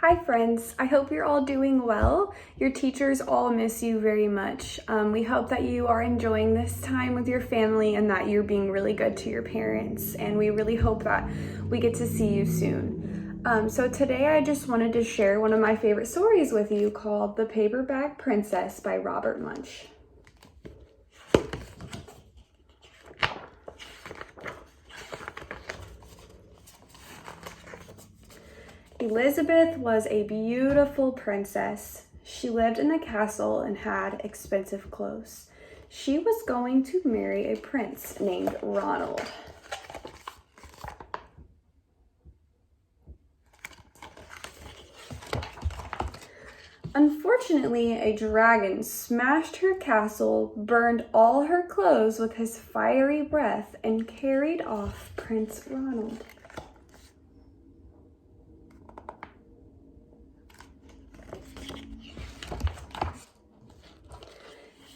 Hi friends, I hope you're all doing well. Your teachers all miss you very much. We hope that you are enjoying this time with your family and that you're being really good to your parents. And we really hope that we get to see you soon. So today I just wanted to share one of my favorite stories with you called The Paper Bag Princess by Robert Munsch. Elizabeth was a beautiful princess. She lived in a castle and had expensive clothes. She was going to marry a prince named Ronald. Unfortunately, a dragon smashed her castle, burned all her clothes with his fiery breath, and carried off Prince Ronald.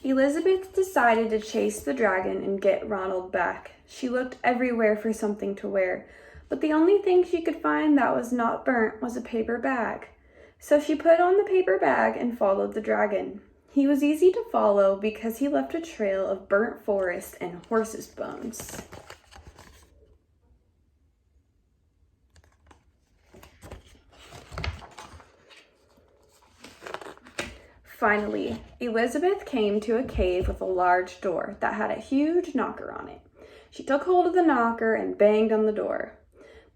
Elizabeth decided to chase the dragon and get Ronald back. She looked everywhere for something to wear, but the only thing she could find that was not burnt was a paper bag. So she put on the paper bag and followed the dragon. He was easy to follow because he left a trail of burnt forest and horses' bones. Finally, Elizabeth came to a cave with a large door that had a huge knocker on it. She took hold of the knocker and banged on the door.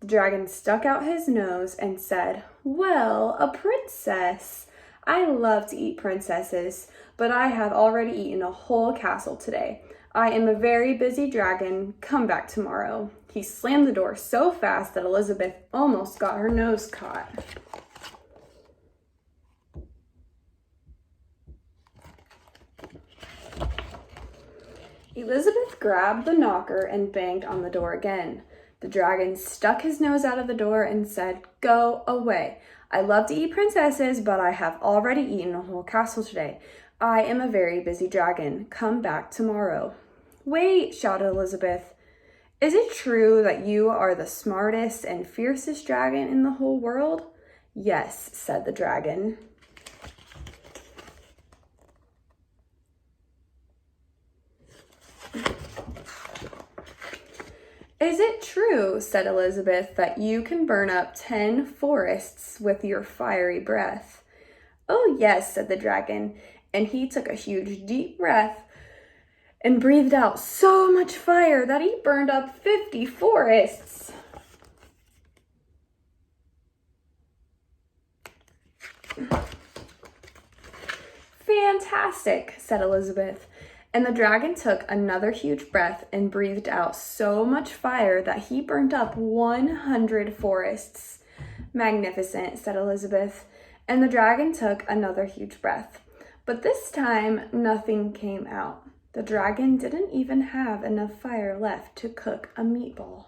The dragon stuck out his nose and said, "Well, a princess. I love to eat princesses, but I have already eaten a whole castle today. I am a very busy dragon. Come back tomorrow." He slammed the door so fast that Elizabeth almost got her nose caught. Elizabeth grabbed the knocker and banged on the door again. The dragon stuck his nose out of the door and said, "Go away. I love to eat princesses, but I have already eaten a whole castle today. I am a very busy dragon. Come back tomorrow." "Wait," shouted Elizabeth. "Is it true that you are the smartest and fiercest dragon in the whole world?" "Yes," said the dragon. "Is it true," said Elizabeth, "that you can burn up 10 forests with your fiery breath?" "Oh, yes," said the dragon, and he took a huge deep breath and breathed out so much fire that he burned up 50 forests. "Fantastic," said Elizabeth. And the dragon took another huge breath and breathed out so much fire that he burnt up 100 forests. "Magnificent," said Elizabeth. And the dragon took another huge breath. But this time, nothing came out. The dragon didn't even have enough fire left to cook a meatball.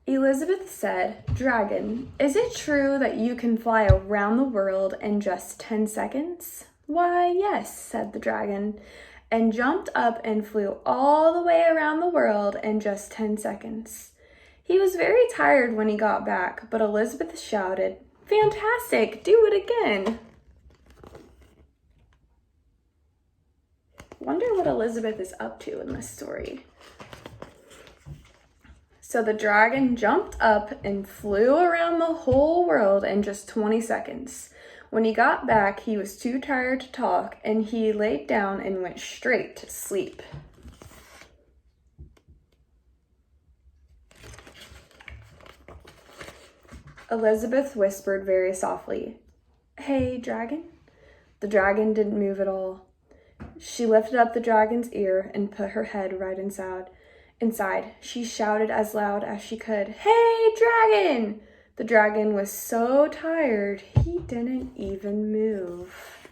Elizabeth said, "Dragon, is it true that you can fly around the world in just 10 seconds?" "Why, yes," said the dragon, and jumped up and flew all the way around the world in just 10 seconds. He was very tired when he got back, but Elizabeth shouted, "Fantastic, do it again." Wonder what Elizabeth is up to in this story. So the dragon jumped up and flew around the whole world in just 20 seconds. When he got back, he was too tired to talk, and he laid down and went straight to sleep. Elizabeth whispered very softly, "Hey, dragon." The dragon didn't move at all. She lifted up the dragon's ear and put her head right inside. She shouted as loud as she could, "Hey, dragon!" The dragon was so tired, he didn't even move.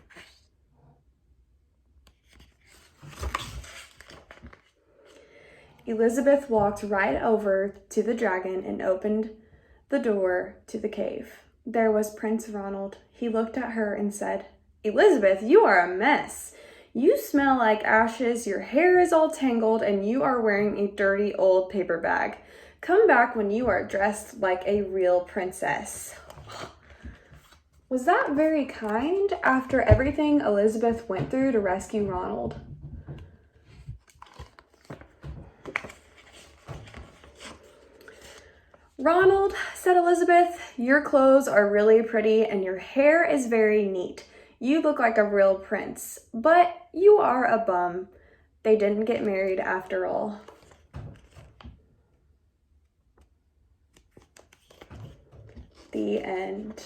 Elizabeth walked right over to the dragon and opened the door to the cave. There was Prince Ronald. He looked at her and said, "Elizabeth, you are a mess. You smell like ashes, your hair is all tangled, and you are wearing a dirty old paper bag. Come back when you are dressed like a real princess." Was that very kind after everything Elizabeth went through to rescue Ronald? "Ronald," said Elizabeth, "your clothes are really pretty and your hair is very neat. You look like a real prince, but you are a bum. They didn't get married after all." The end.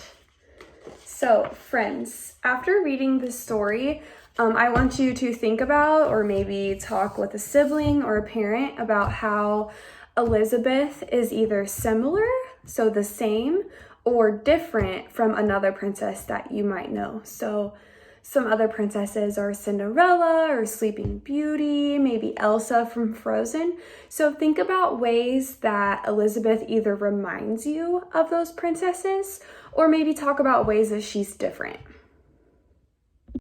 So, friends, after reading this story, I want you to think about, or maybe talk with a sibling or a parent about how Elizabeth is either similar, so the same, or different from another princess that you might know. So some other princesses are Cinderella or Sleeping Beauty, maybe Elsa from Frozen. So think about ways that Elizabeth either reminds you of those princesses, or maybe talk about ways that she's different.